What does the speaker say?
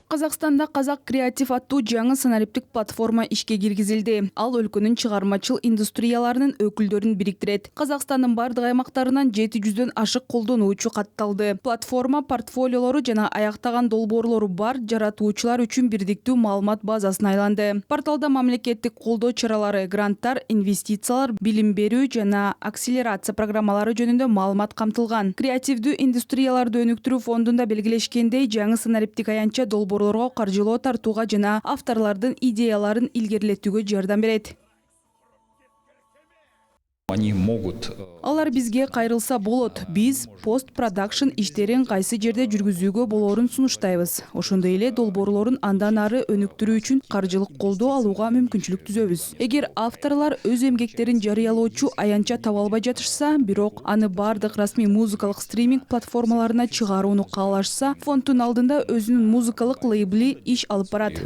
Қазақстанда Қазақ Креатив аттуу жаңы санариптик платформа ишке киргизилди. Ал өлкөнүн чыгармачыл индустрияларынын өкүлдөрүн бириктирет. Казакстандын бардык аймактарынан 700дөн ашык колдонуучу катталды. Платформа портфолиолору жана аяктаган долбоорлору бар жаратуучулар үчүн бирдиктүү маалымат базасын айланды. Порталда мамлекеттик колдоо чаралары, гранттар, инвестициялар, билим берүү жана акселерация программалары жөнүндө маалымат камтылган. Креативдүү индустрияларды өнүктүрүү фондунда белгилешкендей, жаңы санариптик аянтча долбоорлорго каржылоо тартууга жана авторлордун идеяларын илгерилетүүгө жардам берет. Алар бизге кайрылса болот. Биз пост-продакшн иштерин кайсы жерде жүргүзүүгө болоорун сунуштайбыз. Ошондой эле долбоорлорун андан ары өнүктүрүү үчүн каржылык колдоо алууга мүмкүнчүлүк түзөбүз. Эгер авторлор өз эмгектерин жарыялоочу аянтча таба албай жатышса, бирок аны бардык расмий музыкалык стриминг платформаларына чыгарууну каалашса, фонддун алдында өзүнүн музыкалык лейбли иш алып барат.